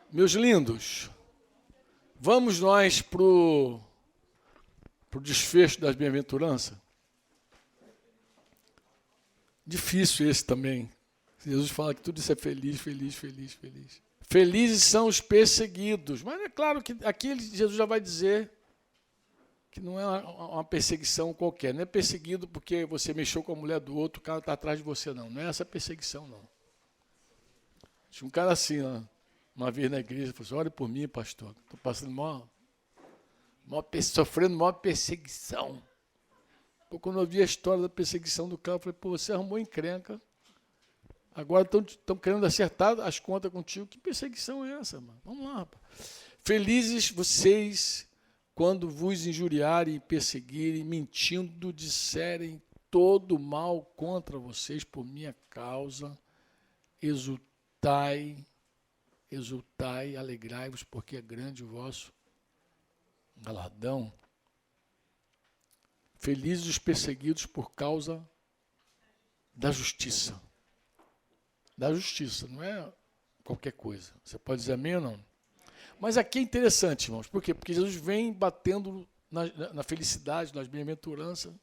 Meus lindos, vamos nós para o desfecho das bem-aventuranças? Difícil esse também. Jesus fala que tudo isso é feliz, feliz, feliz, feliz. Felizes são os perseguidos. Mas é claro que aqui Jesus já vai dizer que não é uma perseguição qualquer. Não é perseguido porque você mexeu com a mulher do outro, o cara está atrás de você, não. Não é essa perseguição, não. Tinha um cara assim, ó, uma vez na igreja, falou assim, olha por mim, pastor. Estou passando sofrendo maior perseguição. Pô, quando eu vi a história da perseguição do cara, eu falei, pô, você arrumou encrenca. Agora estão querendo acertar as contas contigo. Que perseguição é essa, mano? Vamos lá, rapaz. Felizes vocês quando vos injuriarem e perseguirem, mentindo, disserem todo mal contra vocês por minha causa. Exultai, alegrai-vos, porque é grande o vosso galardão. Felizes os perseguidos por causa da justiça. Da justiça, não é qualquer coisa. Você pode dizer amém ou não? Mas aqui é interessante, irmãos. Por quê? Porque Jesus vem batendo na felicidade, nas bem-aventuranças.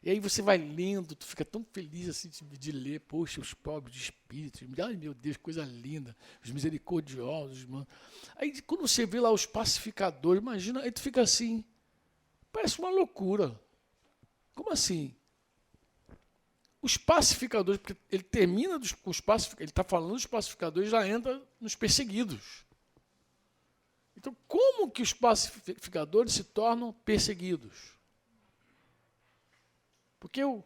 E aí você vai lendo, tu fica tão feliz assim de ler, poxa, os pobres de espírito, ai meu Deus, coisa linda, os misericordiosos, mano. Aí quando você vê lá os pacificadores, imagina, aí tu fica assim, parece uma loucura. Como assim? Os pacificadores, porque ele termina com os pacificadores, ele está falando dos pacificadores e já entra nos perseguidos. Então, como que os pacificadores se tornam perseguidos? Porque o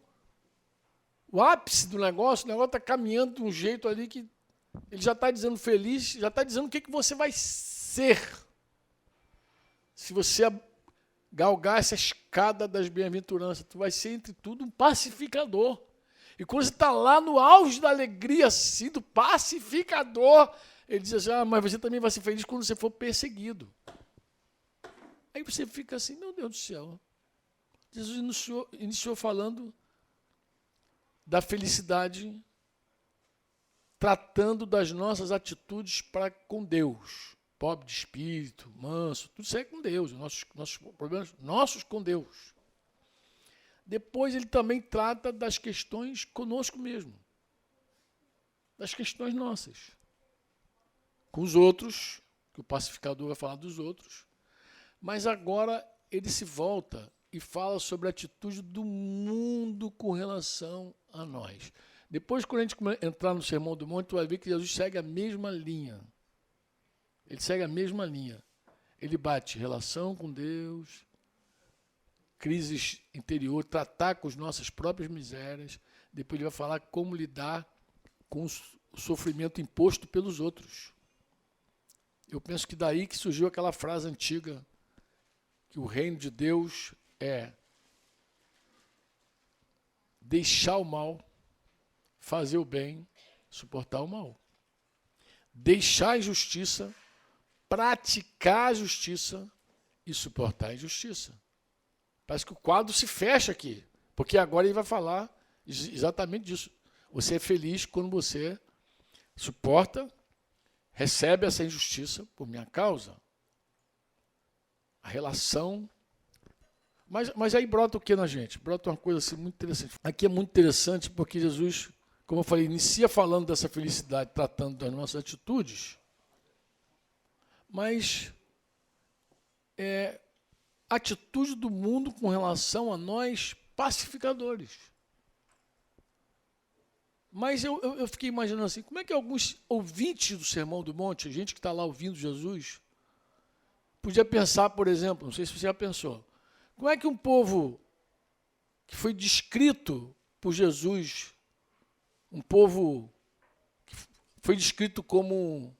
ápice do negócio, o negócio está caminhando de um jeito ali que ele já está dizendo feliz, já está dizendo o que você vai ser. Se você galgar essa escada das bem-aventuranças, tu vai ser, entre tudo, um pacificador. E quando você está lá no auge da alegria, assim, do pacificador, ele diz assim, mas você também vai ser feliz quando você for perseguido. Aí você fica assim, meu Deus do céu. Jesus iniciou falando da felicidade, tratando das nossas atitudes para com Deus. Pobre de espírito, manso, tudo isso é com Deus, nossos problemas, nossos com Deus. Depois ele também trata das questões conosco mesmo, das questões nossas. Com os outros, que o pacificador vai falar dos outros, mas agora ele se volta e fala sobre a atitude do mundo com relação a nós. Depois, quando a gente entrar no Sermão do Monte, tu vai ver que Jesus segue a mesma linha. Ele segue a mesma linha. Ele bate relação com Deus, crises interior, tratar com as nossas próprias misérias. Depois ele vai falar como lidar com o sofrimento imposto pelos outros. Eu penso que daí que surgiu aquela frase antiga, que o reino de Deus é deixar o mal, fazer o bem, suportar o mal. Deixar a injustiça, praticar a justiça e suportar a injustiça. Parece que o quadro se fecha aqui, porque agora ele vai falar exatamente disso. Você é feliz quando você suporta, recebe essa injustiça por minha causa. A relação. Mas aí brota o que na gente? Brota uma coisa assim muito interessante. Aqui é muito interessante porque Jesus, como eu falei, inicia falando dessa felicidade, tratando das nossas atitudes, mas atitude do mundo com relação a nós pacificadores. Mas eu fiquei imaginando assim, como é que alguns ouvintes do Sermão do Monte, gente que está lá ouvindo Jesus, podia pensar, por exemplo, não sei se você já pensou, como é que um povo que foi descrito por Jesus, um povo que foi descrito como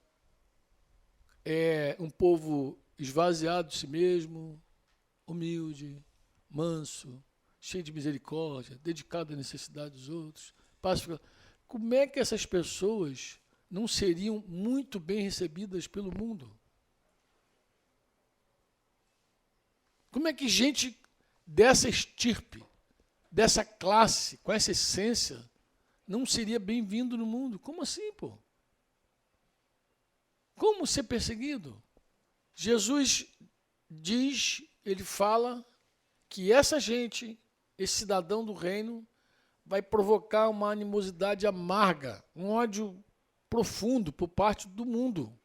um povo esvaziado de si mesmo, humilde, manso, cheio de misericórdia, dedicado à necessidade dos outros, pacificador, como é que essas pessoas não seriam muito bem recebidas pelo mundo? Como é que gente dessa estirpe, dessa classe, com essa essência, não seria bem-vindo no mundo? Como assim, pô? Como ser perseguido? Jesus diz, ele fala que essa gente, esse cidadão do reino, vai provocar uma animosidade amarga, um ódio profundo por parte do mundo.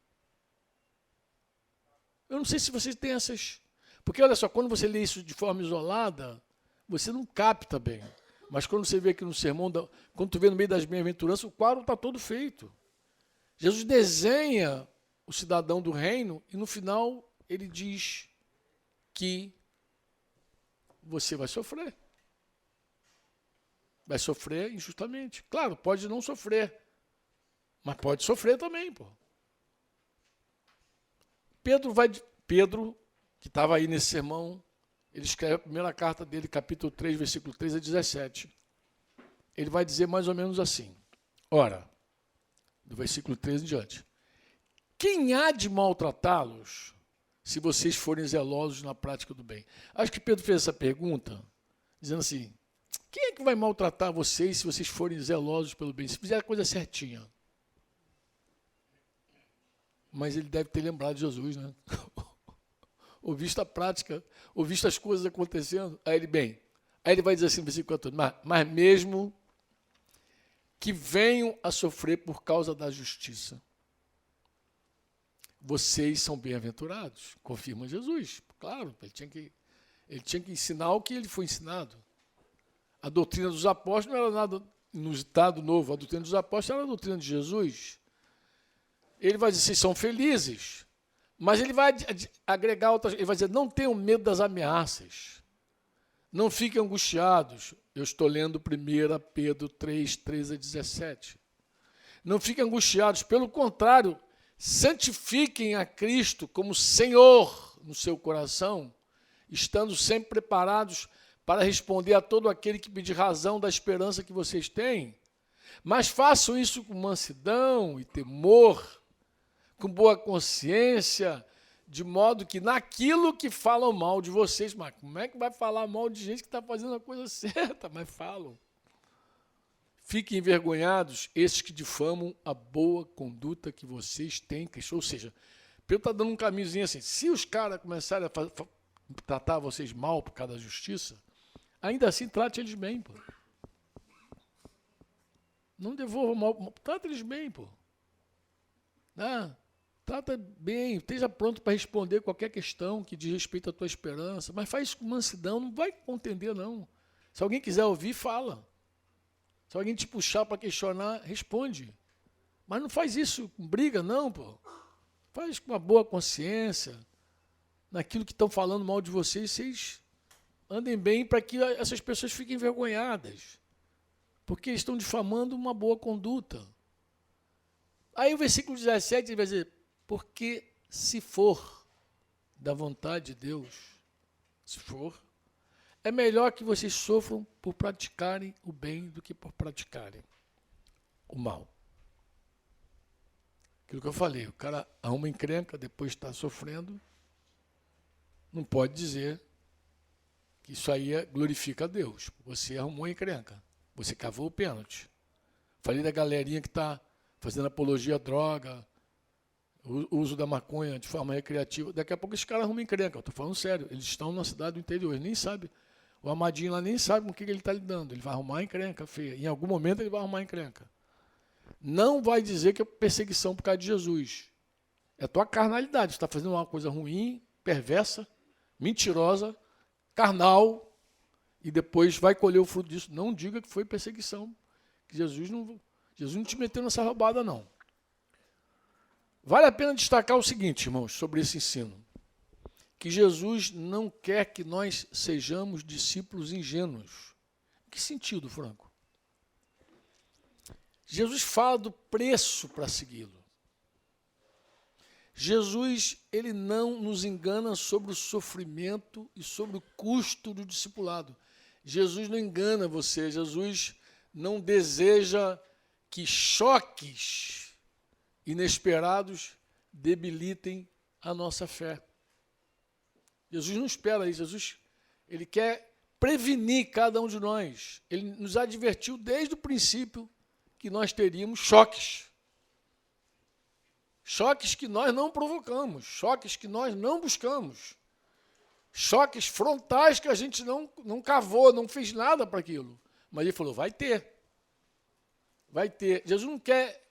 Eu não sei se vocês têm essas... Porque, olha só, quando você lê isso de forma isolada, você não capta bem. Mas quando você vê aqui no sermão, quando tu vê no meio das bem-aventuranças, o quadro está todo feito. Jesus desenha o cidadão do reino e, no final, ele diz que você vai sofrer. Vai sofrer injustamente. Claro, pode não sofrer, mas pode sofrer também, pô. Pedro, que estava aí nesse sermão, ele escreve a primeira carta dele, capítulo 3, versículo 3 a 17. Ele vai dizer mais ou menos assim. Ora, do versículo 3 em diante. Quem há de maltratá-los se vocês forem zelosos na prática do bem? Acho que Pedro fez essa pergunta, dizendo assim, quem é que vai maltratar vocês se vocês forem zelosos pelo bem? Se fizer a coisa certinha. Mas ele deve ter lembrado de Jesus, né? Ou visto a prática, ou visto as coisas acontecendo. Aí ele vai dizer assim no versículo 14, mas mesmo que venham a sofrer por causa da justiça, vocês são bem-aventurados, confirma Jesus. Claro, ele tinha que ensinar o que ele foi ensinado. A doutrina dos apóstolos não era nada inusitado, novo. A doutrina dos apóstolos era a doutrina de Jesus. Ele vai dizer, vocês são felizes, mas ele vai agregar outras, ele vai dizer, não tenham medo das ameaças, não fiquem angustiados. Eu estou lendo 1 Pedro 3, 13 a 17. Não fiquem angustiados, pelo contrário, santifiquem a Cristo como Senhor no seu coração, estando sempre preparados para responder a todo aquele que pedir razão da esperança que vocês têm. Mas façam isso com mansidão e temor, com boa consciência, de modo que naquilo que falam mal de vocês, mas como é que vai falar mal de gente que está fazendo a coisa certa? Mas falam. Fiquem envergonhados esses que difamam a boa conduta que vocês têm. Ou seja, Pedro está dando um caminhozinho assim, se os caras começarem a tratar vocês mal por causa da justiça, ainda assim trate eles bem, pô. Não devolva mal, trata eles bem, pô. Trata bem, esteja pronto para responder qualquer questão que diz respeito à tua esperança, mas faz isso com mansidão, não vai contender, não. Se alguém quiser ouvir, fala. Se alguém te puxar para questionar, responde. Mas não faz isso com briga, não, pô. Faz com uma boa consciência, naquilo que estão falando mal de vocês, vocês andem bem para que essas pessoas fiquem envergonhadas, porque eles estão difamando uma boa conduta. Aí o versículo 17 ele vai dizer, porque se for da vontade de Deus, se for, é melhor que vocês sofram por praticarem o bem do que por praticarem o mal. Aquilo que eu falei, o cara arruma encrenca, depois está sofrendo, não pode dizer que isso aí glorifica a Deus. Você arrumou encrenca, você cavou o pênalti. Falei da galerinha que está fazendo apologia à droga, o uso da maconha de forma recreativa. Daqui a pouco esse cara arruma encrenca, eu estou falando sério, eles estão na cidade do interior, eles nem sabem. O Amadinho lá nem sabe com o que ele está lidando. Ele vai arrumar encrenca feia. Em algum momento ele vai arrumar encrenca. Não vai dizer que é perseguição por causa de Jesus. É a tua carnalidade. Você está fazendo uma coisa ruim, perversa, mentirosa, carnal, e depois vai colher o fruto disso. Não diga que foi perseguição. Que Jesus não te meteu nessa roubada, não. Vale a pena destacar o seguinte, irmãos, sobre esse ensino. Que Jesus não quer que nós sejamos discípulos ingênuos. Em que sentido, Franco? Jesus fala do preço para segui-lo. Jesus, ele não nos engana sobre o sofrimento e sobre o custo do discipulado. Jesus não engana você, Jesus não deseja que choques inesperados debilitem a nossa fé. Jesus não espera isso, Jesus ele quer prevenir cada um de nós. Ele nos advertiu desde o princípio que nós teríamos choques. choques que nós não provocamos, choques que nós não buscamos, choques frontais que a gente não cavou, não fez nada para aquilo. Mas ele falou, vai ter. Vai ter. Jesus não quer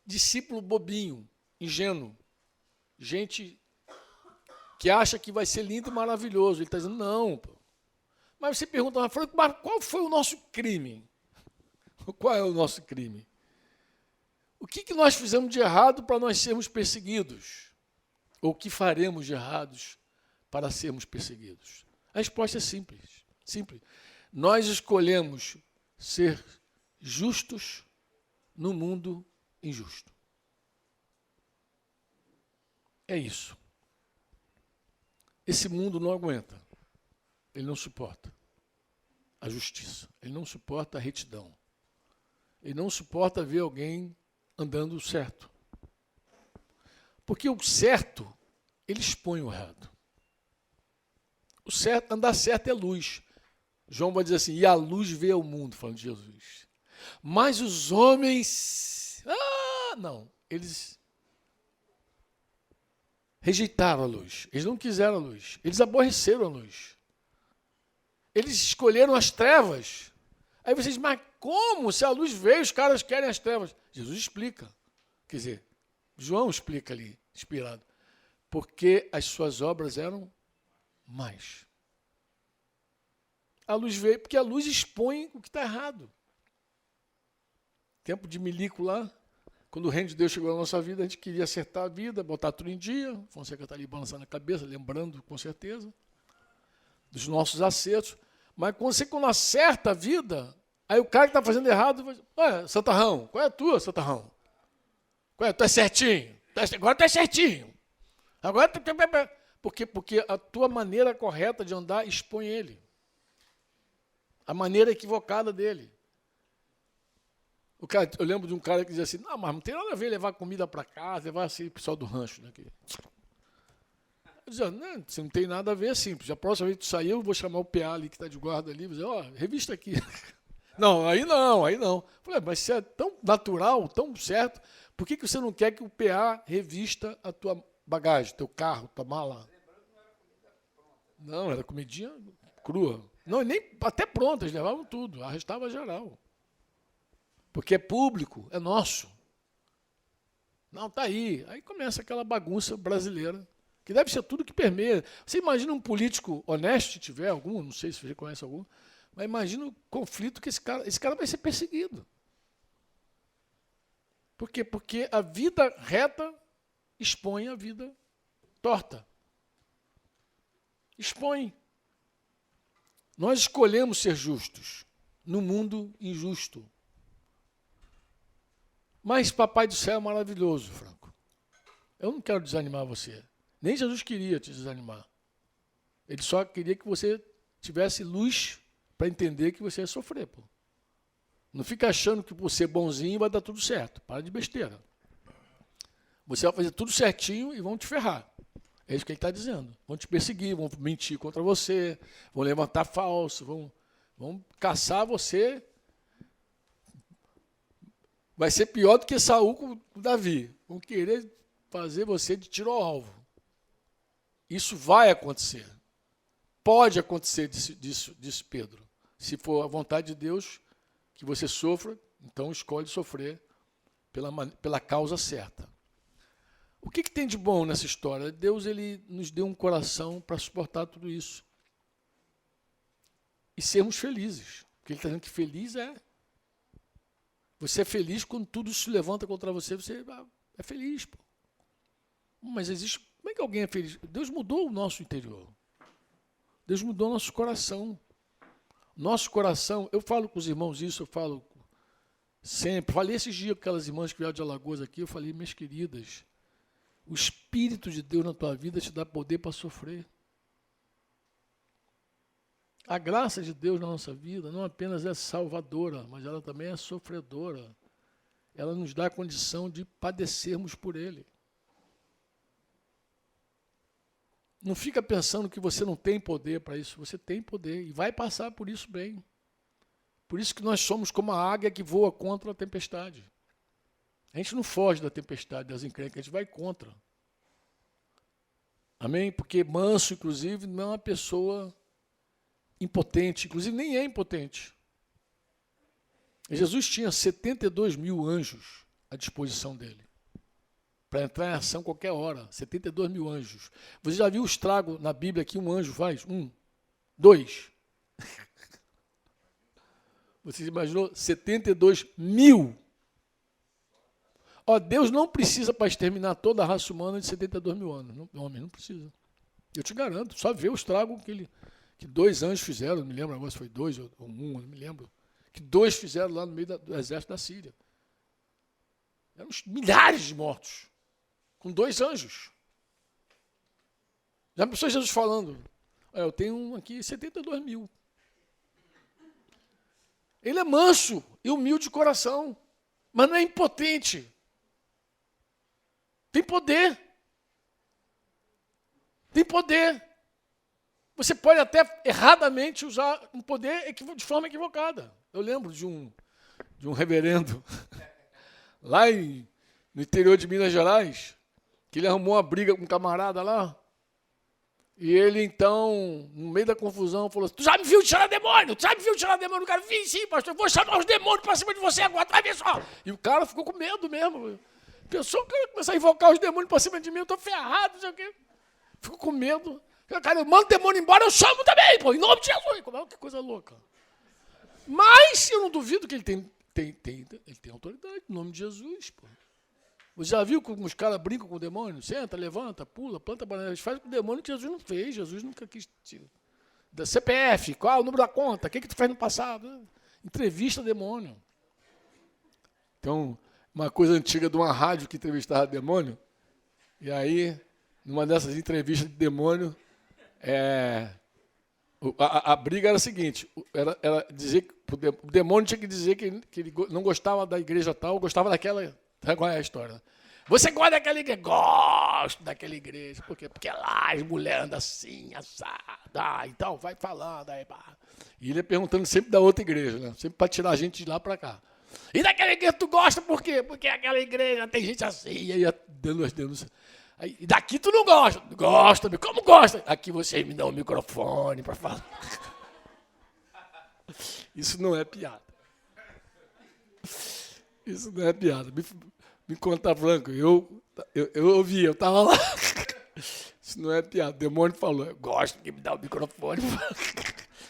discípulo bobinho, ingênuo, gente que acha que vai ser lindo e maravilhoso. Ele está dizendo, não. Pô. Mas você pergunta, mas qual foi o nosso crime? Qual é o nosso crime? O que nós fizemos de errado para nós sermos perseguidos? Ou o que faremos de errados para sermos perseguidos? A resposta é simples. Simples. Nós escolhemos ser justos no mundo injusto. É isso. Esse mundo não aguenta. Ele não suporta a justiça. Ele não suporta a retidão. Ele não suporta ver alguém andando certo. Porque o certo, ele expõe o errado. O certo, andar certo é luz. João vai dizer assim, e a luz veio ao mundo, falando de Jesus. Mas os homens, não, eles rejeitaram a luz. Eles não quiseram a luz. Eles aborreceram a luz. Eles escolheram as trevas. Aí vocês, mas como? Se a luz veio, os caras querem as trevas. Jesus explica. Quer dizer, João explica ali, inspirado. Porque as suas obras eram más. A luz veio, porque a luz expõe o que está errado. Tempo de milico lá, quando o reino de Deus chegou na nossa vida, a gente queria acertar a vida, botar tudo em dia. Fonseca está ali balançando a cabeça, lembrando com certeza dos nossos acertos. Mas quando acerta a vida, aí o cara que está fazendo errado, ué, Santarrão, qual é a tua, Santarrão? Qual é? Tu é certinho. Agora tu é certinho. Agora tu... Porque a tua maneira correta de andar expõe ele. A maneira equivocada dele. Eu lembro de um cara que dizia assim, não, mas não tem nada a ver levar comida para casa, levar assim, o pessoal do rancho. Né, eu dizia, não, se não tem nada a ver, é simples. A próxima vez que tu sair, eu vou chamar o PA ali, que está de guarda ali, vou dizer, ó, revista aqui. Não, aí não, aí não. Falei, mas se é tão natural, tão certo, por que você não quer que o PA revista a tua bagagem, teu carro, tua mala? Não, era comidinha crua. Não, nem até pronta, eles levavam tudo, arrestava geral. Porque é público, é nosso. Não, tá aí. Aí começa aquela bagunça brasileira, que deve ser tudo que permeia. Você imagina um político honesto, se tiver algum, não sei se você conhece algum, mas imagina o conflito que esse cara vai ser perseguido. Por quê? Porque a vida reta expõe a vida torta. Expõe. Nós escolhemos ser justos no mundo injusto. Mas Papai do Céu é maravilhoso, Franco. Eu não quero desanimar você. Nem Jesus queria te desanimar. Ele só queria que você tivesse luz para entender que você ia sofrer. Pô. Não fica achando que por ser bonzinho vai dar tudo certo. Para de besteira. Você vai fazer tudo certinho e vão te ferrar. É isso que ele está dizendo. Vão te perseguir, vão mentir contra você, vão levantar falso, vão caçar você. Vai ser pior do que Saul com Davi. Vão querer fazer você de tiro ao alvo. Isso vai acontecer. Pode acontecer, disse Pedro. Se for a vontade de Deus que você sofra, então escolhe sofrer pela causa certa. O que tem de bom nessa história? Deus ele nos deu um coração para suportar tudo isso. E sermos felizes. Porque ele está dizendo que feliz é. Você é feliz quando tudo se levanta contra você, você é feliz. Pô. Mas existe. Como é que alguém é feliz? Deus mudou o nosso interior. Deus mudou o nosso coração. Nosso coração, eu falo com os irmãos isso, eu falo sempre. Falei esses dias com aquelas irmãs que vieram de Alagoas aqui, eu falei, minhas queridas, o Espírito de Deus na tua vida te dá poder para sofrer. A graça de Deus na nossa vida não apenas é salvadora, mas ela também é sofredora. Ela nos dá a condição de padecermos por Ele. Não fica pensando que você não tem poder para isso. Você tem poder e vai passar por isso bem. Por isso que nós somos como a águia que voa contra a tempestade. A gente não foge da tempestade, das encrencas, a gente vai contra. Amém? Porque manso, inclusive, não é uma pessoa impotente, inclusive nem é impotente. Jesus tinha 72 mil anjos à disposição dele, para entrar em ação qualquer hora. 72 mil anjos. Você já viu o estrago na Bíblia que um anjo faz? 2. Você imaginou? 72 mil. Ó, Deus não precisa para exterminar toda a raça humana de 72 mil anos. Não, homem, não precisa. Eu te garanto, só vê o estrago que 2 anjos fizeram, não me lembro agora se foi 2 ou 1, não me lembro. Que 2 fizeram lá no meio do exército da Síria. Eram milhares de mortos, com 2 anjos. Já pensou Jesus falando, eu tenho aqui 72 mil. Ele é manso e humilde de coração, mas não é impotente. Tem poder. Tem poder. Você pode até erradamente usar um poder de forma equivocada. Eu lembro de um reverendo lá no interior de Minas Gerais, que ele arrumou uma briga com um camarada lá, e ele então, no meio da confusão, falou assim, tu já me viu tirar demônio? Tu já me viu tirar demônio? O cara, vim sim, pastor, eu vou chamar os demônios para cima de você agora, tu vai ver só. E o cara ficou com medo mesmo. Pensou que eu ia começar a invocar os demônios para cima de mim, eu estou ferrado, não sei o quê. Ficou com medo. Cara, eu mando o demônio embora, eu chamo também, pô, em nome de Jesus. Que coisa louca. Mas eu não duvido que ele tem autoridade, em nome de Jesus, pô. Você já viu como os caras brincam com o demônio? Senta, levanta, pula, planta banana. Eles fazem com o demônio que Jesus não fez. Jesus nunca quis. Da CPF, qual é o número da conta? O que tu fez no passado? Entrevista demônio. Então, uma coisa antiga de uma rádio que entrevistava demônio, e aí, numa dessas entrevistas de demônio, a briga era a seguinte, era dizer que o demônio tinha que dizer que ele não gostava da igreja tal, gostava daquela. Sabe qual é a história? Você gosta daquela igreja? Gosto daquela igreja. Por quê? Porque lá as mulheres andam assim, assada, então vai falando. Aí, pá. E ele ia perguntando sempre da outra igreja, né? Sempre para tirar a gente de lá para cá. E daquela igreja tu gosta por quê? Porque aquela igreja tem gente assim, e aí ia dando as denúncias. Aí, e daqui tu não gosta? Gosta, como gosta? Aqui você me dá um microfone para falar. Isso não é piada. Isso não é piada. Me conta, Franco, eu ouvi, eu estava lá. Isso não é piada. O demônio falou, eu gosto que me dá o microfone.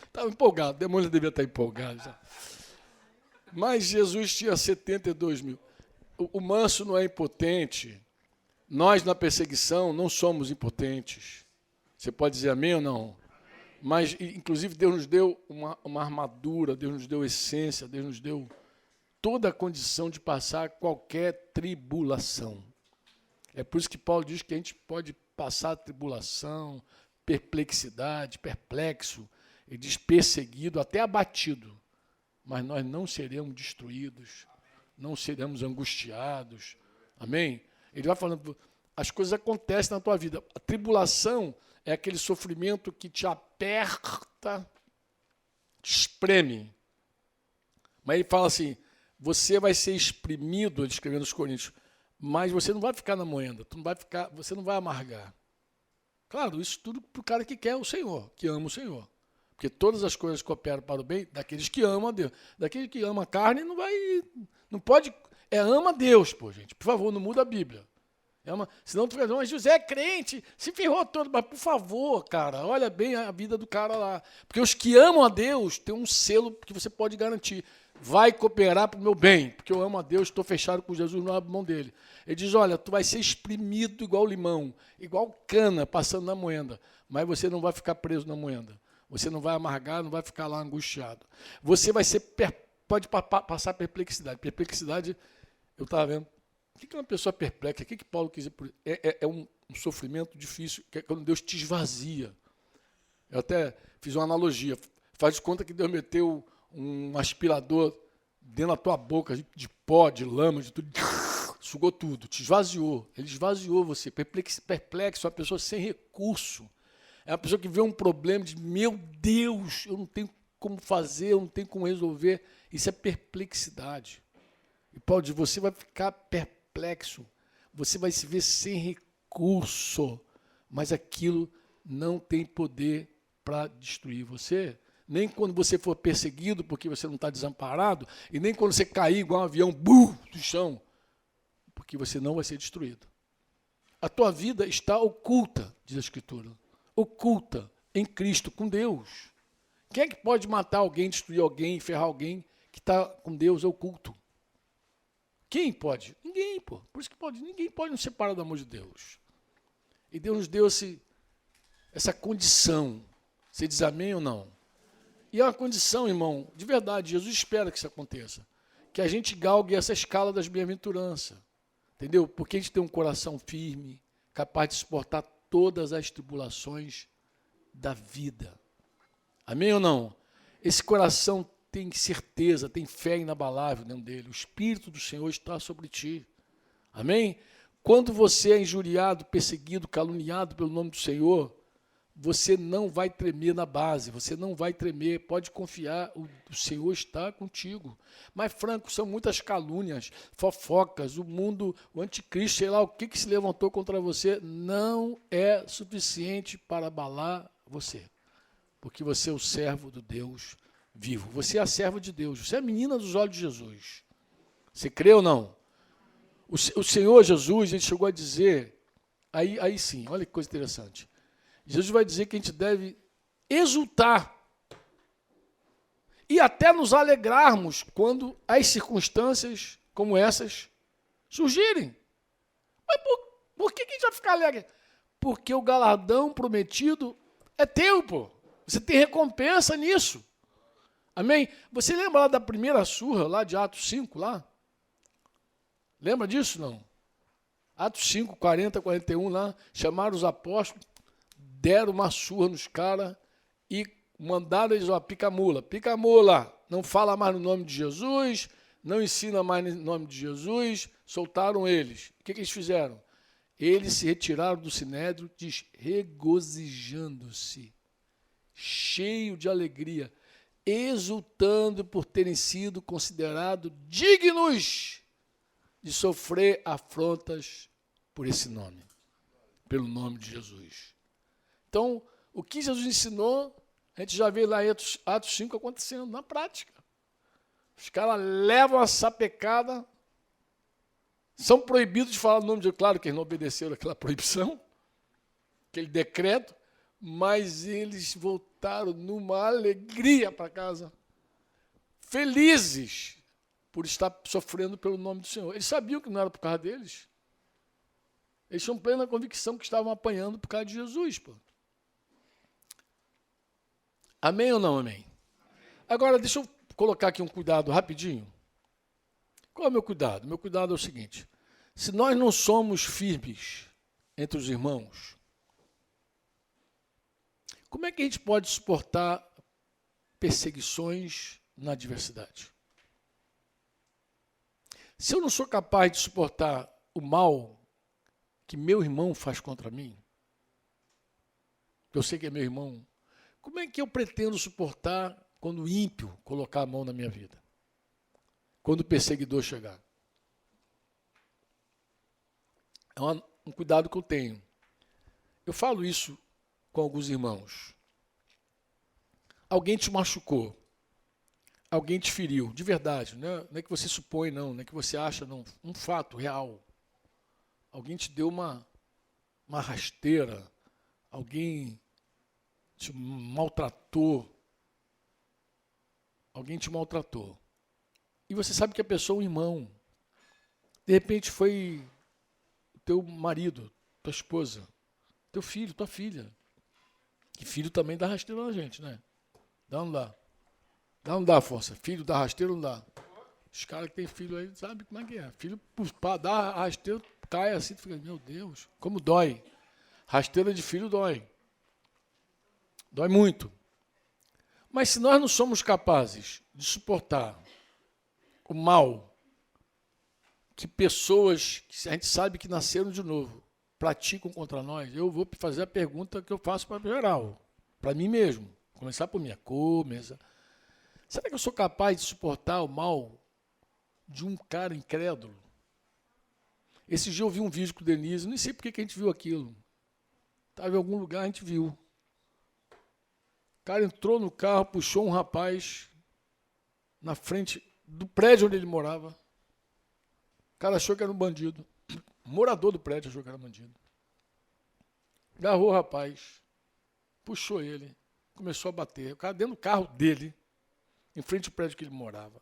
Estava empolgado, o demônio devia estar empolgado já. Mas Jesus tinha 72 mil. O manso não é impotente. Nós, na perseguição, não somos impotentes. Você pode dizer amém ou não? Mas, inclusive, Deus nos deu uma armadura, Deus nos deu essência, Deus nos deu toda a condição de passar qualquer tribulação. É por isso que Paulo diz que a gente pode passar tribulação, perplexidade, perplexo, ele diz perseguido, até abatido, mas nós não seremos destruídos, não seremos angustiados. Amém? Ele vai falando, as coisas acontecem na tua vida. A tribulação é aquele sofrimento que te aperta, te espreme. Mas ele fala assim, você vai ser exprimido, ele escreveu nos Coríntios, mas você não vai ficar na moenda, você não vai amargar. Claro, isso tudo para o cara que quer o Senhor, que ama o Senhor. Porque todas as coisas cooperam para o bem daqueles que amam a Deus. Daquele que ama a carne não pode, ama a Deus, pô, gente. Por favor, não muda a Bíblia. Senão tu fica dizendo, mas José é crente, se ferrou todo, mas por favor, cara, olha bem a vida do cara lá. Porque os que amam a Deus têm um selo que você pode garantir. Vai cooperar para o meu bem, porque eu amo a Deus, estou fechado com Jesus, não abro mão dele. Ele diz, olha, tu vai ser exprimido igual limão, igual cana passando na moenda, mas você não vai ficar preso na moenda. Você não vai amargar, não vai ficar lá angustiado. Você vai ser, pode passar perplexidade. Perplexidade, eu estava vendo, o que é uma pessoa perplexa? O que Paulo quis dizer por isso? É um sofrimento difícil, que é quando Deus te esvazia. Eu até fiz uma analogia, faz de conta que Deus meteu um aspirador dentro da tua boca, de pó, de lama, de tudo, sugou tudo, te esvaziou. Ele esvaziou você, perplexo, uma pessoa sem recurso. É uma pessoa que vê um problema de, meu Deus, eu não tenho como fazer, eu não tenho como resolver. Isso é perplexidade. E Paulo diz, você vai ficar perplexo, você vai se ver sem recurso, mas aquilo não tem poder para destruir você. Nem quando você for perseguido porque você não está desamparado, e nem quando você cair igual um avião do chão, porque você não vai ser destruído. A tua vida está oculta, diz a Escritura, oculta em Cristo, com Deus. Quem é que pode matar alguém, destruir alguém, ferrar alguém que está com Deus oculto? Quem pode? Ninguém, pô. Por isso que ninguém pode nos separar do amor de Deus. E Deus nos deu essa condição. Você diz amém ou não? E é uma condição, irmão, de verdade, Jesus espera que isso aconteça. Que a gente galgue essa escala das bem-aventuranças. Entendeu? Porque a gente tem um coração firme, capaz de suportar todas as tribulações da vida. Amém ou não? Esse coração tem certeza, tem fé inabalável dentro dele. O Espírito do Senhor está sobre ti. Amém? Quando você é injuriado, perseguido, caluniado pelo nome do Senhor, você não vai tremer na base, você não vai tremer, pode confiar, o Senhor está contigo. Mas, Franco, são muitas calúnias, fofocas, o mundo, o anticristo, sei lá, o que se levantou contra você, não é suficiente para abalar você. Porque você é o servo do Deus vivo. Você é a serva de Deus, você é a menina dos olhos de Jesus. Você crê ou não? O Senhor Jesus, ele chegou a dizer, aí sim, olha que coisa interessante. Jesus vai dizer que a gente deve exultar e até nos alegrarmos quando as circunstâncias como essas surgirem. Mas por que a gente vai ficar alegre? Porque o galardão prometido é teu, pô. Você tem recompensa nisso. Amém? Você lembra lá da primeira surra, lá de Atos 5, lá? Lembra disso, não? Atos 5, 40, 41, lá, chamaram os apóstolos, deram uma surra nos caras e mandaram eles, ó, pica a mula, não fala mais no nome de Jesus, não ensina mais no nome de Jesus, soltaram eles. O que eles fizeram? Eles se retiraram do sinédrio, diz, regozijando-se, cheio de alegria, exultando por terem sido considerados dignos de sofrer afrontas por esse nome, pelo nome de Jesus. Então, o que Jesus ensinou, a gente já vê lá em Atos 5 acontecendo, na prática. Os caras levam a sapecada, são proibidos de falar o nome de Deus. Claro que eles não obedeceram aquela proibição, aquele decreto, mas eles voltaram numa alegria para casa, felizes por estar sofrendo pelo nome do Senhor. Eles sabiam que não era por causa deles. Eles tinham plena convicção que estavam apanhando por causa de Jesus, pô. Amém ou não amém? Agora, deixa eu colocar aqui um cuidado rapidinho. Qual é o meu cuidado? Meu cuidado é o seguinte: se nós não somos firmes entre os irmãos, como é que a gente pode suportar perseguições na adversidade? Se eu não sou capaz de suportar o mal que meu irmão faz contra mim, que eu sei que é meu irmão, como é que eu pretendo suportar quando o ímpio colocar a mão na minha vida? Quando o perseguidor chegar? É um cuidado que eu tenho. Eu falo isso com alguns irmãos. Alguém te machucou. Alguém te feriu, de verdade. Não é que você supõe, não é que você acha, não. Um fato real. Alguém te deu uma rasteira. Alguém te maltratou. Alguém te maltratou. E você sabe que a pessoa é um irmão. De repente foi teu marido, tua esposa, teu filho, tua filha. Que filho também dá rasteira na gente, né? Dá ou não dá? Dá ou não dá, força? Filho dá rasteira ou não dá? Os caras que têm filho aí sabem como é que é. Filho, para dar rasteira, cai assim, tu fica, meu Deus, como dói. Rasteira de filho dói. Dói muito. Mas se nós não somos capazes de suportar o mal que pessoas que a gente sabe que nasceram de novo praticam contra nós, eu vou fazer a pergunta que eu faço para geral, para mim mesmo. Começar por minha cor, será que eu sou capaz de suportar o mal de um cara incrédulo. Esse dia eu vi um vídeo com o Denise, nem sei por que a gente viu aquilo. Estava em algum lugar, a gente viu. O cara entrou no carro, puxou um rapaz na frente do prédio onde ele morava. O cara achou que era um bandido. O morador do prédio achou que era bandido. Agarrou o rapaz, puxou ele, começou a bater. O cara dentro do carro dele, em frente ao prédio que ele morava.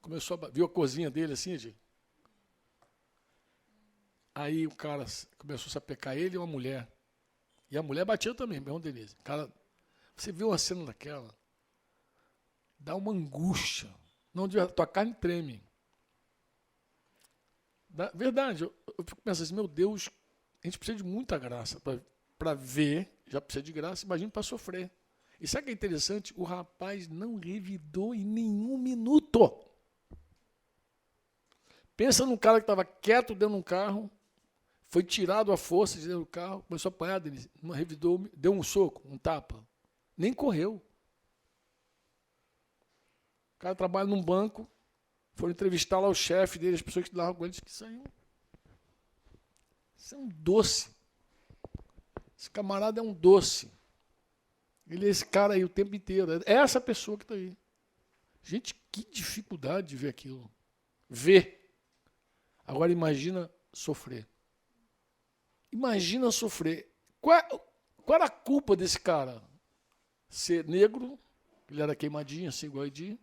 Começou a viu a cozinha dele assim, gente? Aí o cara começou a sapecar ele e uma mulher. E a mulher batia também, meu irmão Denise. Cara, você viu uma cena daquela? Dá uma angústia. Não, tua carne treme. Verdade, eu fico pensando assim, meu Deus, a gente precisa de muita graça para ver, já precisa de graça, imagina para sofrer. E sabe o que é interessante? O rapaz não revidou em nenhum minuto. Pensa num cara que estava quieto dentro de um carro, foi tirado à força de dentro do carro, começou a apanhar dele, não revidou, deu um soco, um tapa. Nem correu. O cara trabalha num banco, foram entrevistar lá o chefe dele, as pessoas que lidavam com ele, disse que isso é um doce. Esse camarada é um doce. Ele é esse cara aí o tempo inteiro. É essa pessoa que está aí. Gente, que dificuldade de ver aquilo. Ver. Agora imagina sofrer. Imagina sofrer. Qual era a culpa desse cara? Ser negro, ele era queimadinho, assim, igual a Edi.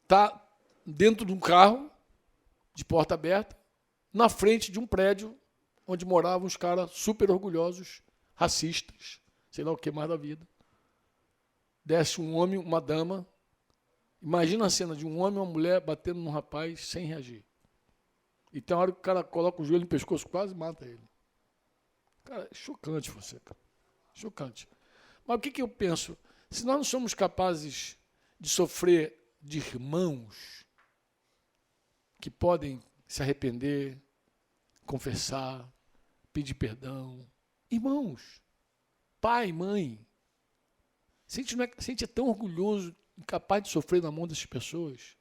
Tá dentro de um carro, de porta aberta, na frente de um prédio onde moravam uns caras super orgulhosos, racistas, sei lá o que mais da vida. Desce um homem, uma dama. Imagina a cena de um homem e uma mulher batendo num rapaz sem reagir. E tem uma hora que o cara coloca o joelho no pescoço, quase mata ele. Cara, é chocante você, cara. Chocante. Mas o que eu penso? Se nós não somos capazes de sofrer de irmãos que podem se arrepender, confessar, pedir perdão. Irmãos, pai, mãe. Se a gente é tão orgulhoso, incapaz de sofrer na mão dessas pessoas,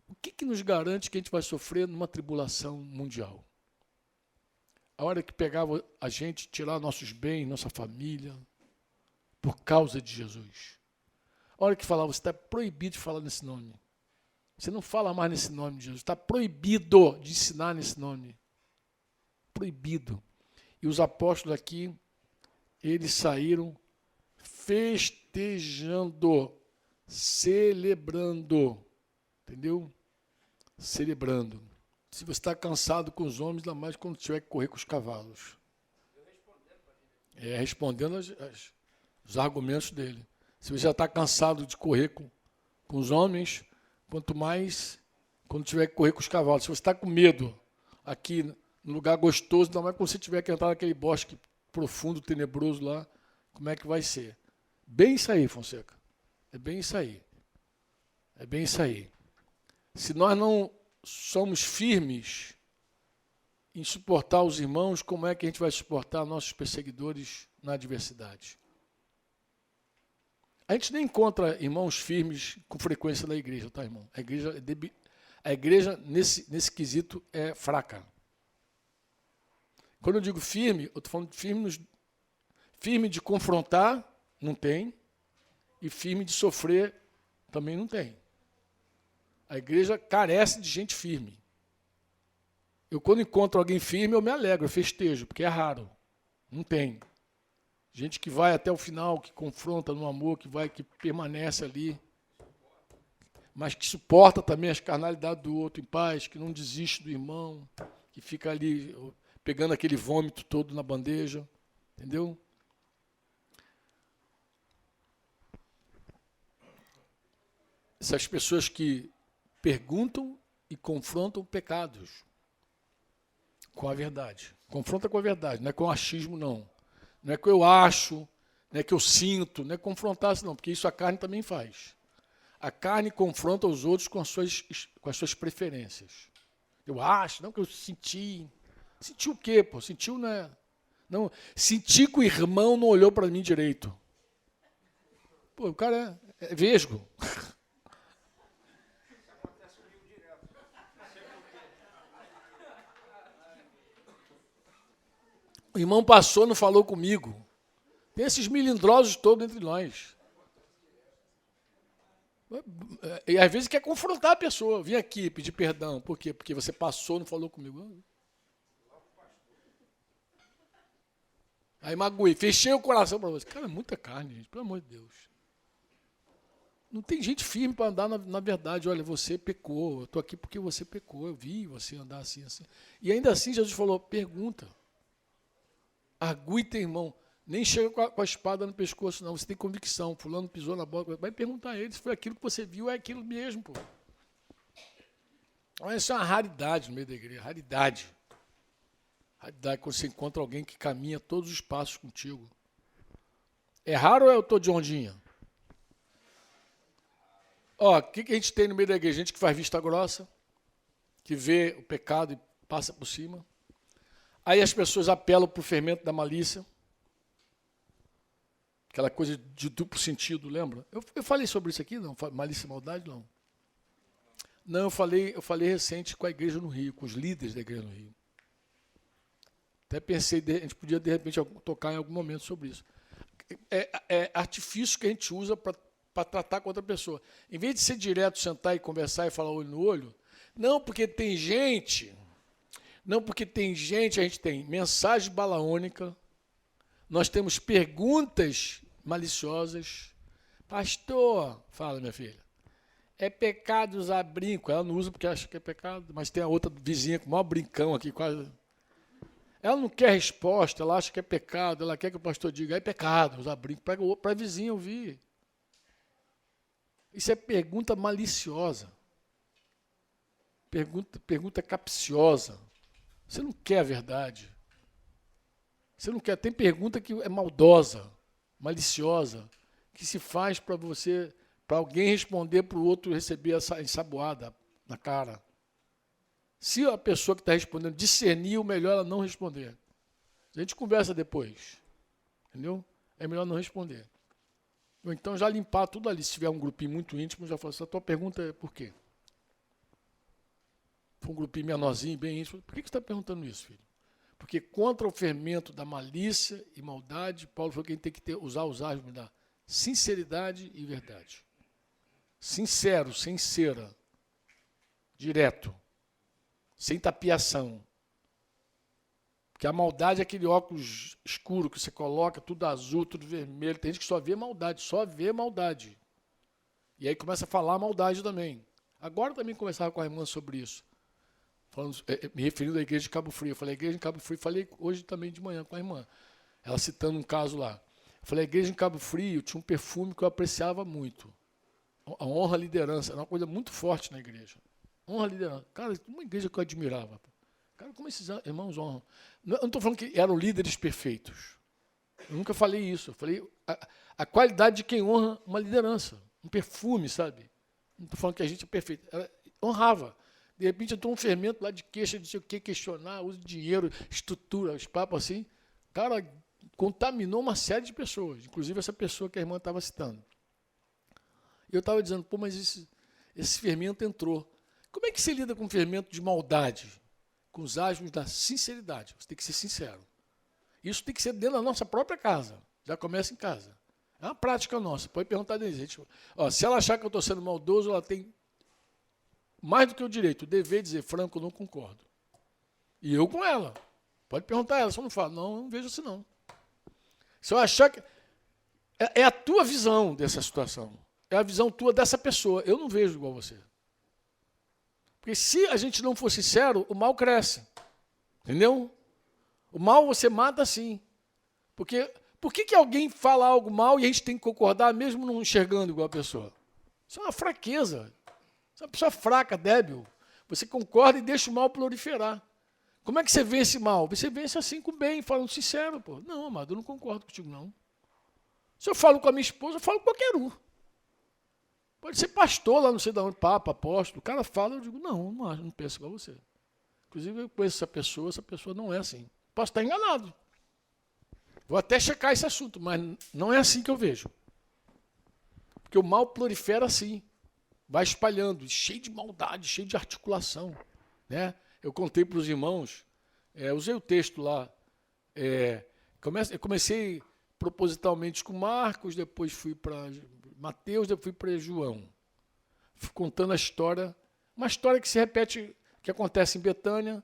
o que nos garante que a gente vai sofrer numa tribulação mundial? A hora que pegava a gente, tirar nossos bens, nossa família, por causa de Jesus. A hora que falava, você está proibido de falar nesse nome. Você não fala mais nesse nome de Jesus. Está proibido de ensinar nesse nome. Proibido. E os apóstolos aqui, eles saíram festejando, celebrando. Entendeu? Celebrando. Se você está cansado com os homens, ainda mais quando tiver que correr com os cavalos. Respondendo os argumentos dele. Se você já está cansado de correr com os homens, quanto mais quando tiver que correr com os cavalos. Se você está com medo aqui no lugar gostoso, ainda mais quando você tiver que entrar naquele bosque profundo, tenebroso lá, como é que vai ser? Bem isso aí, Fonseca. É bem isso aí. É bem isso aí. Se nós não somos firmes em suportar os irmãos, como é que a gente vai suportar nossos perseguidores na adversidade? A gente nem encontra irmãos firmes com frequência na igreja, tá, irmão? A igreja nesse quesito, é fraca. Quando eu digo firme, eu estou falando de firme de confrontar, não tem, e firme de sofrer, também não tem. A igreja carece de gente firme. Eu, quando encontro alguém firme, eu me alegro, eu festejo, porque é raro. Não tem. Gente que vai até o final, que confronta no amor, que permanece ali, mas que suporta também as carnalidades do outro em paz, que não desiste do irmão, que fica ali pegando aquele vômito todo na bandeja, entendeu? Essas pessoas que perguntam e confrontam pecados com a verdade. Confronta com a verdade, não é com achismo, não. Não é que eu acho, não é que eu sinto, não é confrontar, não, porque isso a carne também faz. A carne confronta os outros com as suas preferências. Eu acho, não que eu senti. Sentiu o quê, pô? Sentiu, né? Não, senti que o irmão não olhou para mim direito. Pô, o cara é vesgo. O irmão passou, não falou comigo. Tem esses melindrosos todos entre nós. E às vezes quer confrontar a pessoa. Vim aqui pedir perdão. Por quê? Porque você passou, não falou comigo. Aí magoei, fechei o coração para você. Cara, é muita carne, gente, pelo amor de Deus. Não tem gente firme para andar na verdade. Olha, você pecou, eu estou aqui porque você pecou, eu vi você andar assim, assim. E ainda assim Jesus falou, pergunta. Argue teu irmão. Nem chega com a espada no pescoço, não. Você tem convicção. Fulano pisou na bola. Vai perguntar a ele se foi aquilo que você viu, é aquilo mesmo, pô. Olha, isso é uma raridade no meio da igreja. Raridade. Raridade quando você encontra alguém que caminha todos os passos contigo. É raro ou eu estou de ondinha? Ó, o que a gente tem no meio da igreja? Gente que faz vista grossa, que vê o pecado e passa por cima. Aí as pessoas apelam para o fermento da malícia. Aquela coisa de duplo sentido, lembra? Eu falei sobre isso aqui, não? Malícia e maldade, não. Não, eu falei recente com a igreja no Rio, com os líderes da igreja no Rio. Até pensei, a gente podia, de repente, tocar em algum momento sobre isso. É artifício que a gente usa para tratar com outra pessoa. Em vez de ser direto, sentar e conversar e falar olho no olho, não, porque tem gente, a gente tem mensagem balaônica, nós temos perguntas maliciosas. Pastor, fala, minha filha, é pecado usar brinco? Ela não usa porque acha que é pecado, mas tem a outra vizinha com o maior brincão aqui, quase. Ela não quer resposta, ela acha que é pecado, ela quer que o pastor diga, é pecado usar brinco, para a vizinha ouvir. Isso é pergunta maliciosa. Pergunta capciosa. Você não quer a verdade. Você não quer. Tem pergunta que é maldosa, maliciosa, que se faz para você, para alguém responder para o outro receber essa ensaboada na cara. Se a pessoa que está respondendo discernir, o melhor ela não responder. A gente conversa depois. Entendeu? É melhor não responder. Ou então já limpar tudo ali. Se tiver um grupinho muito íntimo, já falo assim, a tua pergunta é por quê? For um grupinho menorzinho, bem íntimo, por que você está perguntando isso, filho? Porque contra o fermento da malícia e maldade, Paulo falou que a gente tem que usar os armas da sinceridade e verdade. Sincero, sem cera. Direto. Sem tapiação. Porque a maldade é aquele óculos escuro que você coloca, tudo azul, tudo vermelho. Tem gente que só vê maldade. E aí começa a falar maldade também. Agora também conversava com a irmã sobre isso. Falando, me referindo à igreja de Cabo Frio. Eu falei, a igreja de Cabo Frio, falei hoje também de manhã com a irmã. Ela citando um caso lá. Eu falei, a igreja em Cabo Frio tinha um perfume que eu apreciava muito. A honra à liderança, era uma coisa muito forte na igreja. Honra à liderança. Cara, uma igreja que eu admirava. Cara, como esses irmãos honram. Eu não estou falando que eram líderes perfeitos. Eu nunca falei isso. Eu falei a qualidade de quem honra uma liderança. Um perfume, sabe? Não estou falando que a gente é perfeito. Ela honrava. De repente entrou um fermento lá de queixa, não sei o que, questionar, uso de dinheiro, estrutura, os papos assim. Cara, contaminou uma série de pessoas. Inclusive essa pessoa que a irmã estava citando. E eu estava dizendo, pô, mas esse fermento entrou. Como é que você lida com um fermento de maldade? Com os asmos da sinceridade. Você tem que ser sincero. Isso tem que ser dentro da nossa própria casa. Já começa em casa. É uma prática nossa. Pode perguntar a gente. Ó, se ela achar que eu estou sendo maldoso, ela tem mais do que o direito, o dever de dizer, Franco, eu não concordo. E eu com ela. Pode perguntar a ela. Se eu não falo, não, eu não vejo assim não. Se eu achar que... É a tua visão dessa situação. É a visão tua dessa pessoa. Eu não vejo igual você. Porque se a gente não for sincero, o mal cresce. Entendeu? O mal você mata sim. Porque por que alguém fala algo mal e a gente tem que concordar mesmo não enxergando igual a pessoa? Isso é uma fraqueza. Isso é uma pessoa fraca, débil. Você concorda e deixa o mal proliferar. Como é que você vence mal? Você vence assim com o bem, falando sincero. Pô. Não, amado, eu não concordo contigo, não. Se eu falo com a minha esposa, eu falo com qualquer um. Pode ser pastor lá, não sei de onde, papa, apóstolo. O cara fala, eu digo, não penso igual você. Inclusive, eu conheço essa pessoa não é assim. Posso estar enganado. Vou até checar esse assunto, mas não é assim que eu vejo. Porque o mal prolifera assim. Vai espalhando, cheio de maldade, cheio de articulação. Né? Eu contei para os irmãos, usei o texto lá, Eu comecei propositalmente com Marcos, depois fui para Mateus, depois fui para João. Fui contando a história, uma história que se repete, que acontece em Betânia.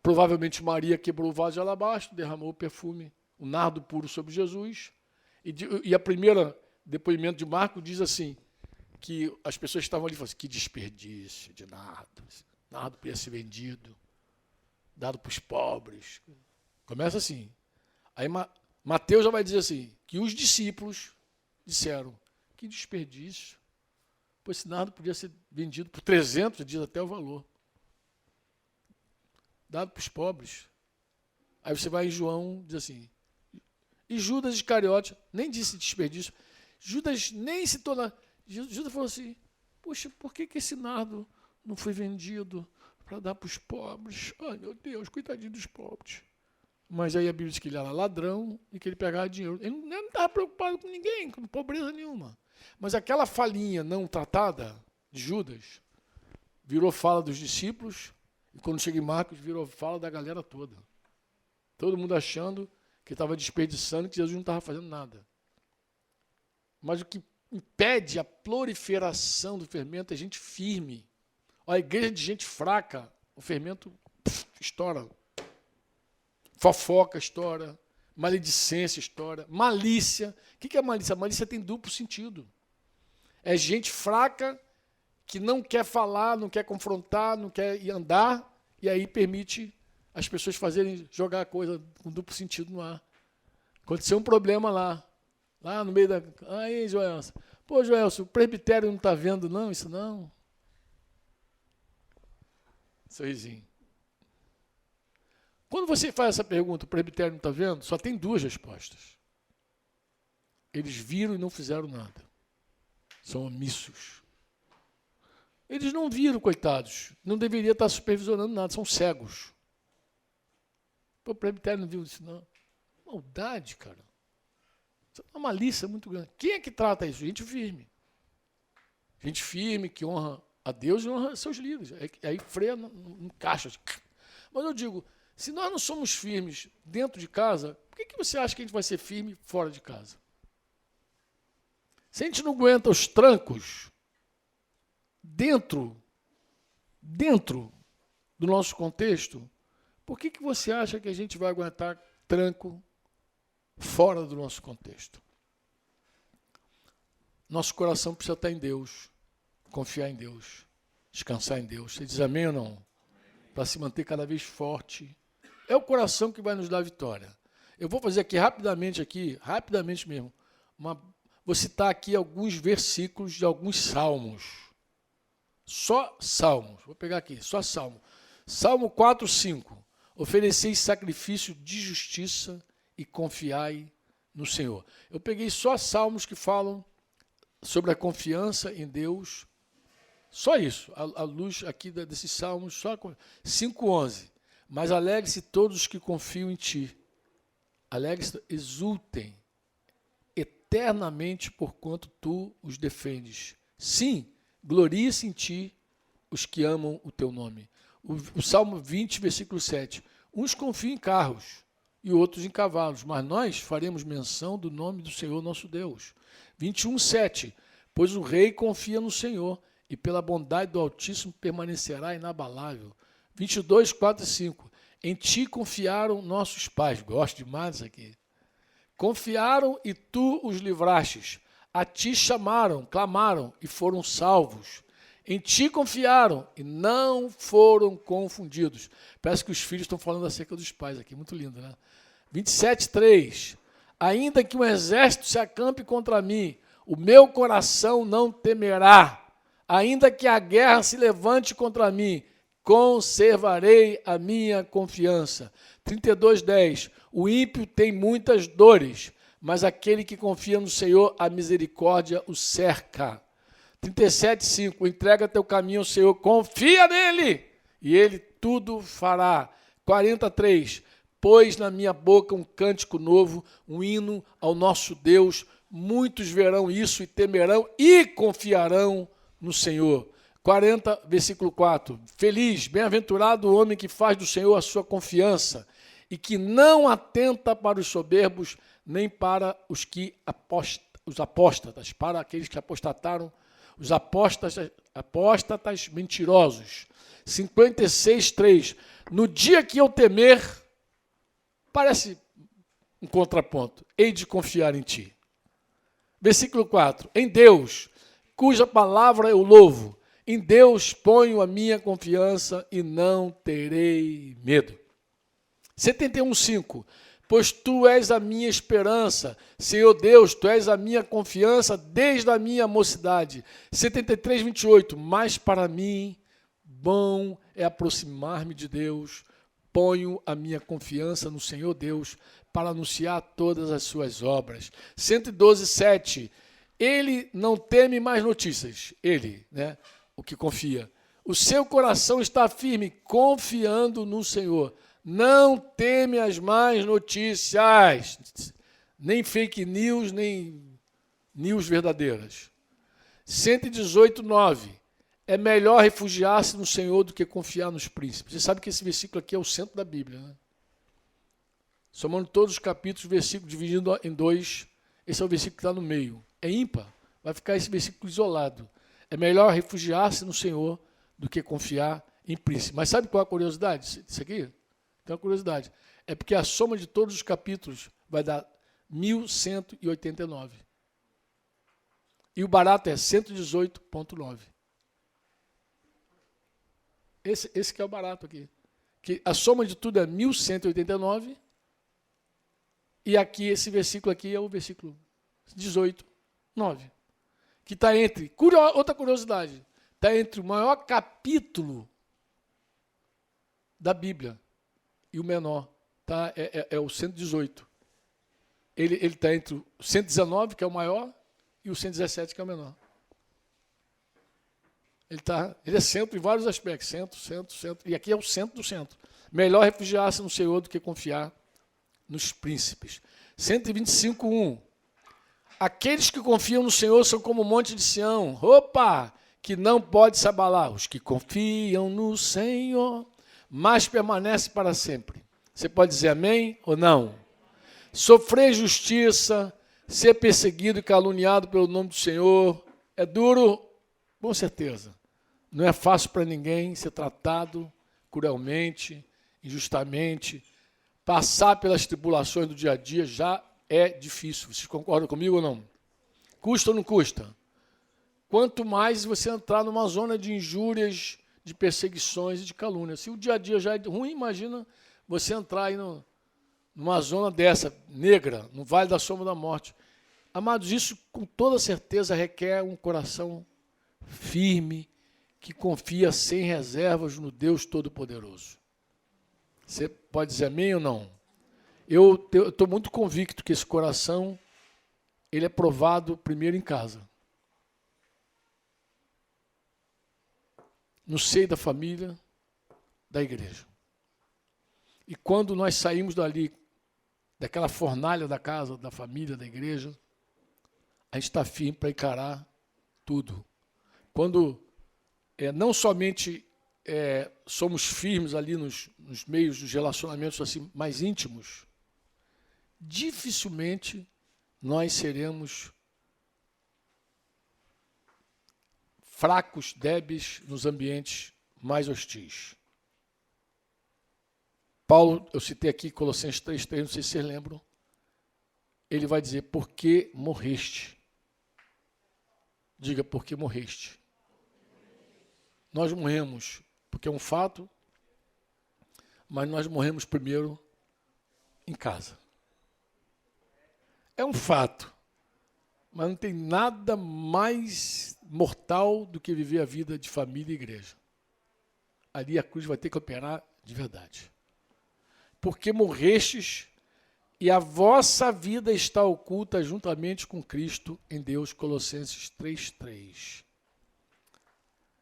Provavelmente Maria quebrou o vaso de alabastro, derramou o perfume, o nardo puro sobre Jesus. E a primeira depoimento de Marcos diz assim, que as pessoas estavam ali e falaram assim, que desperdício de nardo. Nardo podia ser vendido, dado para os pobres. Começa assim. Aí Mateus já vai dizer assim, que os discípulos disseram, que desperdício. Pois esse nardo podia ser vendido por 300, diz até o valor. Dado para os pobres. Aí você vai em João, diz assim, e Judas Iscariote, nem disse desperdício, Judas nem se torna. Judas falou assim, poxa, por que esse nardo não foi vendido para dar para os pobres? Ai, meu Deus, coitadinho dos pobres. Mas aí a Bíblia diz que ele era ladrão e que ele pegava dinheiro. Ele não estava preocupado com ninguém, com pobreza nenhuma. Mas aquela falinha não tratada de Judas virou fala dos discípulos e quando chega em Marcos virou fala da galera toda. Todo mundo achando que estava desperdiçando, que Jesus não estava fazendo nada. Mas o que impede a proliferação do fermento é gente firme. A igreja de gente fraca, o fermento estoura. Fofoca estoura, maledicência estoura, malícia. O que é malícia? A malícia tem duplo sentido. É gente fraca que não quer falar, não quer confrontar, não quer ir andar, e aí permite as pessoas fazerem, jogar a coisa com duplo sentido no ar. Aconteceu um problema lá no meio da... Aí, Joelson. Pô, Joelson, o presbitério não está vendo não, isso não? Sorrisinho. Quando você faz essa pergunta, o presbitério não está vendo, só tem duas respostas. Eles viram e não fizeram nada. São omissos. Eles não viram, coitados. Não deveria estar supervisionando nada, são cegos. O presbitério não viu isso, não. Maldade, cara. Isso é uma malícia muito grande. Quem é que trata isso? Gente firme. Gente firme, que honra a Deus e honra seus líderes. Aí freia no caixa. Mas eu digo, se nós não somos firmes dentro de casa, por que você acha que a gente vai ser firme fora de casa? Se a gente não aguenta os trancos dentro do nosso contexto, por que você acha que a gente vai aguentar tranco fora do nosso contexto? Nosso coração precisa estar em Deus, confiar em Deus, descansar em Deus. Você diz amém ou não? Para se manter cada vez forte. É o coração que vai nos dar vitória. Eu vou fazer aqui, rapidamente mesmo, vou citar aqui alguns versículos de alguns salmos. Só salmos. Vou pegar aqui, só salmo. Salmo 4, 5. Ofereceis sacrifício de justiça e confiai no Senhor. Eu peguei só salmos que falam sobre a confiança em Deus. Só isso. A luz aqui desses salmos, só 5:11. Mas alegre-se todos os que confiam em ti. Alegre-se, exultem eternamente porquanto tu os defendes. Sim, glorie-se em ti os que amam o teu nome. O Salmo 20, versículo 7. Uns confiam em carros e outros em cavalos, mas nós faremos menção do nome do Senhor nosso Deus. 21, 7. Pois o rei confia no Senhor e pela bondade do Altíssimo permanecerá inabalável. 22, 4 e 5. Em ti confiaram nossos pais. Gosto demais disso aqui. Confiaram e tu os livrastes. A ti chamaram, clamaram e foram salvos. Em ti confiaram e não foram confundidos. Parece que os filhos estão falando acerca dos pais aqui. Muito lindo, né? 27, 3. Ainda que um exército se acampe contra mim, o meu coração não temerá. Ainda que a guerra se levante contra mim, conservarei a minha confiança. 32, 10. O ímpio tem muitas dores, mas aquele que confia no Senhor, a misericórdia o cerca. 37, 5. Entrega teu caminho ao Senhor, confia nele, e ele tudo fará. 43. Pôs na minha boca um cântico novo, um hino ao nosso Deus. Muitos verão isso e temerão e confiarão no Senhor. 40, versículo 4. Feliz, bem-aventurado o homem que faz do Senhor a sua confiança e que não atenta para os soberbos, nem para os que os apóstatas, para aqueles que apostataram, os apóstatas mentirosos. 56:3. No dia que eu temer, parece um contraponto, hei de confiar em ti. Versículo 4. Em Deus, cuja palavra eu louvo, em Deus ponho a minha confiança e não terei medo. 71:5. Pois tu és a minha esperança, Senhor Deus, tu és a minha confiança desde a minha mocidade. 73:28. Mas para mim, bom é aproximar-me de Deus, ponho a minha confiança no Senhor Deus para anunciar todas as suas obras. 112:7. Ele não teme mais notícias, ele, né, o que confia. O seu coração está firme, confiando no Senhor. Não teme as más notícias, nem fake news, nem news verdadeiras. 118:9. É melhor refugiar-se no Senhor do que confiar nos príncipes. Você sabe que esse versículo aqui é o centro da Bíblia, né? Somando todos os capítulos, versículo dividido em 2, esse é o versículo que está no meio. É ímpar, vai ficar esse versículo isolado. É melhor refugiar-se no Senhor do que confiar em príncipes. Mas sabe qual é a curiosidade disso aqui? Tem uma curiosidade. É porque a soma de todos os capítulos vai dar 1189. E o barato é 118,9. Esse que é o barato aqui. Que a soma de tudo é 1189. E aqui, esse versículo aqui é o versículo 18:9. Que está entre, outra curiosidade, está entre o maior capítulo da Bíblia e o menor, tá? É o 118. Ele está entre o 119, que é o maior, e o 117, que é o menor. Ele é centro em vários aspectos, centro, e aqui é o centro do centro. Melhor refugiar-se no Senhor do que confiar nos príncipes. 125:1. Aqueles que confiam no Senhor são como o monte de Sião, que não pode se abalar. Os que confiam no Senhor, mas permanece para sempre. Você pode dizer amém ou não? Sofrer justiça, ser perseguido e caluniado pelo nome do Senhor, é duro, com certeza. Não é fácil para ninguém ser tratado cruelmente, injustamente. Passar pelas tribulações do dia a dia já é difícil. Vocês concordam comigo ou não? Custa ou não custa? Quanto mais você entrar numa zona de injúrias, de perseguições e de calúnias. Se o dia a dia já é ruim, imagina você entrar aí numa zona dessa, negra, no vale da sombra da morte. Amados, isso com toda certeza requer um coração firme, que confia sem reservas no Deus Todo-Poderoso. Você pode dizer amém ou não? Eu estou muito convicto que esse coração, ele é provado primeiro em casa. No seio da família, da igreja. E quando nós saímos dali, daquela fornalha da casa, da família, da igreja, a gente está firme para encarar tudo. Quando não somente somos firmes ali nos meios dos relacionamentos assim, mais íntimos, dificilmente nós seremos fracos, débeis nos ambientes mais hostis. Paulo, eu citei aqui Colossenses 3:3, não sei se vocês lembram, ele vai dizer, por que morreste? Diga, por que morreste? Nós morremos porque é um fato, mas nós morremos primeiro em casa. É um fato, mas não tem nada mais mortal do que viver a vida de família e igreja. Ali a cruz vai ter que operar de verdade. Porque morrestes e a vossa vida está oculta juntamente com Cristo em Deus, Colossenses 3:3.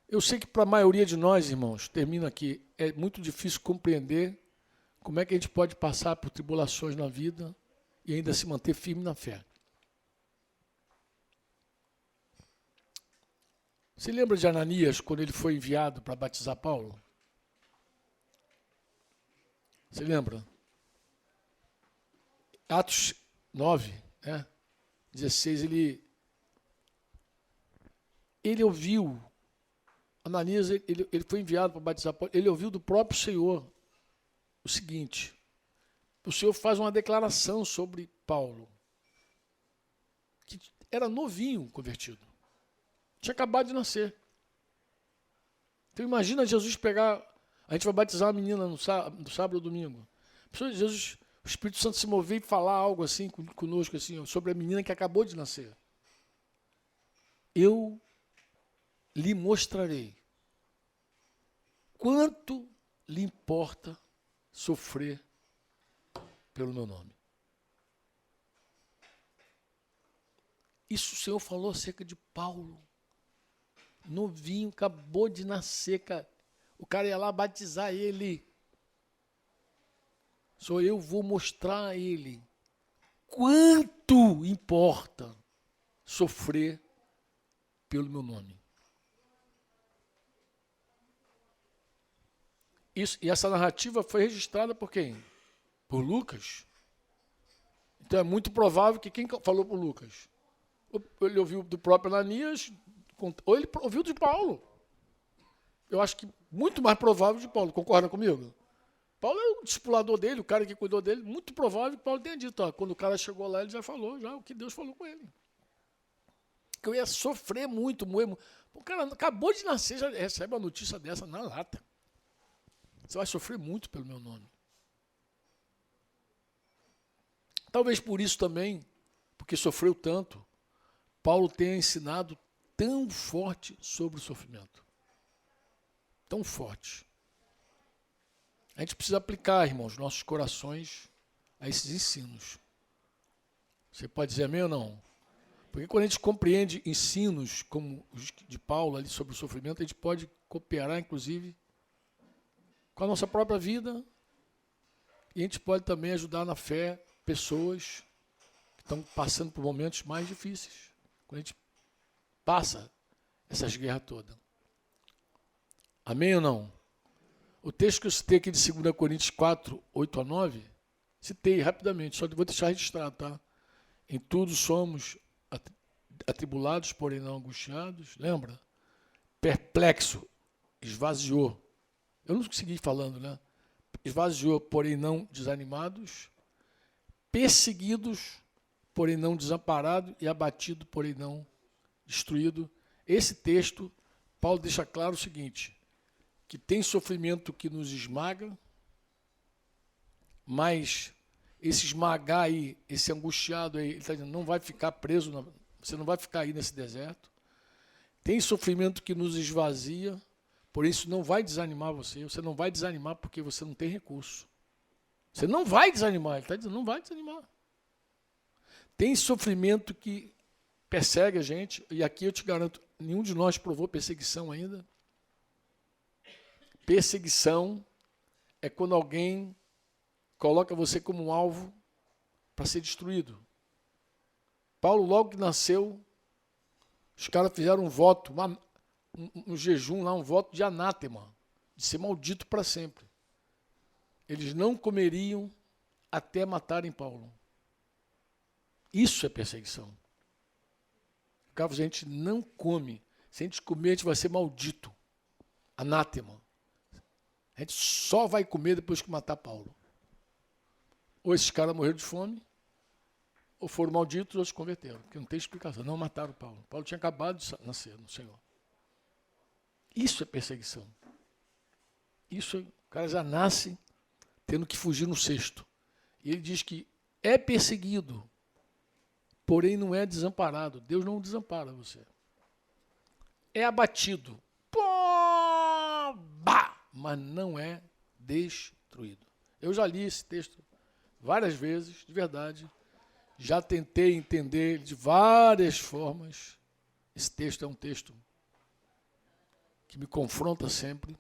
Eu sei que para a maioria de nós, irmãos, termino aqui, é muito difícil compreender como é que a gente pode passar por tribulações na vida e ainda se manter firme na fé. Você lembra de Ananias, quando ele foi enviado para batizar Paulo? Você lembra? Atos 9, né? 16, ele ouviu, Ananias, ele foi enviado para batizar Paulo, ele ouviu do próprio Senhor o seguinte: o Senhor faz uma declaração sobre Paulo, que era novinho convertido, tinha acabado de nascer. Então imagina Jesus pegar, a gente vai batizar uma menina no sábado ou domingo, Jesus, o Espírito Santo se mover e falar algo assim conosco, assim, sobre a menina que acabou de nascer. Eu lhe mostrarei quanto lhe importa sofrer pelo meu nome. Isso o Senhor falou acerca de Paulo. Novinho, acabou de nascer, cara. O cara ia lá batizar ele. Só eu vou mostrar a ele quanto importa sofrer pelo meu nome. Isso, e essa narrativa foi registrada por quem? Por Lucas. Então é muito provável que quem falou por Lucas? Ele ouviu do próprio Ananias, ou ele ouviu de Paulo. Eu acho que muito mais provável de Paulo, concorda comigo? Paulo é o discipulador dele, o cara que cuidou dele, muito provável que Paulo tenha dito, ó, quando o cara chegou lá, ele já falou o que Deus falou com ele. Que eu ia sofrer muito, moer. O cara acabou de nascer, já recebe uma notícia dessa na lata. Você vai sofrer muito pelo meu nome. Talvez por isso também, porque sofreu tanto, Paulo tenha ensinado tão forte sobre o sofrimento. Tão forte. A gente precisa aplicar, irmãos, nossos corações a esses ensinos. Você pode dizer amém ou não? Porque quando a gente compreende ensinos como os de Paulo ali sobre o sofrimento, a gente pode cooperar, inclusive, com a nossa própria vida, e a gente pode também ajudar na fé pessoas que estão passando por momentos mais difíceis, quando a gente passa essas guerras todas. Amém ou não? O texto que eu citei aqui de 2 Coríntios 4, 8 a 9, citei rapidamente, só vou deixar registrado, tá? Em tudo somos atribulados, porém não angustiados, lembra? Perplexo, esvaziou. Eu não consegui falando, né? Esvaziou, porém não desanimados, perseguidos, porém não desamparados, e abatido, porém não destruído. Esse texto, Paulo deixa claro o seguinte, que tem sofrimento que nos esmaga, mas esse esmagar aí, esse angustiado aí, ele está dizendo, não vai ficar preso, você não vai ficar aí nesse deserto. Tem sofrimento que nos esvazia, por isso não vai desanimar você não vai desanimar porque você não tem recurso. Você não vai desanimar, ele está dizendo, não vai desanimar. Tem sofrimento que persegue a gente, e aqui eu te garanto, nenhum de nós provou perseguição ainda. Perseguição é quando alguém coloca você como um alvo para ser destruído. Paulo, logo que nasceu, os caras fizeram um voto, um jejum lá, um voto de anátema, de ser maldito para sempre. Eles não comeriam até matarem Paulo. Isso é perseguição. O cara falou, a gente não come. Se a gente comer, a gente vai ser maldito. Anátema. A gente só vai comer depois que matar Paulo. Ou esses caras morreram de fome, ou foram malditos, ou se converteram. Porque não tem explicação. Não mataram Paulo. Paulo tinha acabado de nascer no Senhor. Isso é perseguição. Isso, o cara já nasce tendo que fugir no cesto. E ele diz que é perseguido, porém não é desamparado. Deus não desampara você. É abatido. Mas não é destruído. Eu já li esse texto várias vezes, de verdade. Já tentei entender de várias formas. Esse texto é um texto que me confronta sempre.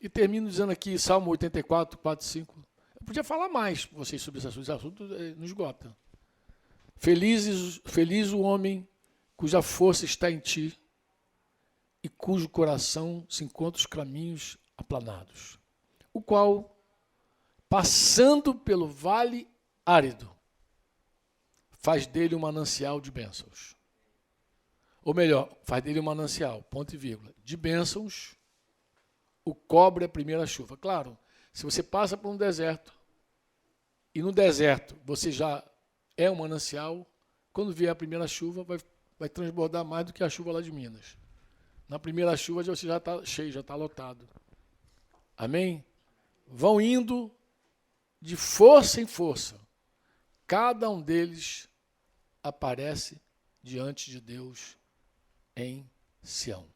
E termino dizendo aqui, Salmo 84, 4, 5. Eu podia falar mais com vocês sobre esse assunto não esgota. Feliz o homem cuja força está em ti, e cujo coração se encontra os caminhos aplanados, o qual passando pelo vale árido, faz dele um manancial de bênçãos. Ou melhor, faz dele um manancial, ponto e vírgula, de bênçãos, o cobre a primeira chuva. Claro, se você passa por um deserto, e no deserto você já é um manancial, quando vier a primeira chuva, vai transbordar mais do que a chuva lá de Minas. Na primeira chuva você já está cheio, já está lotado. Amém? Vão indo de força em força. Cada um deles aparece diante de Deus em Sião.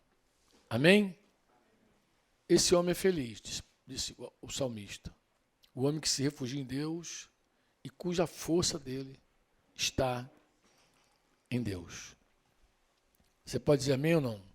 Amém? Esse homem é feliz, disse o salmista. O homem que se refugia em Deus e cuja força dele está em Deus. Você pode dizer amém ou não?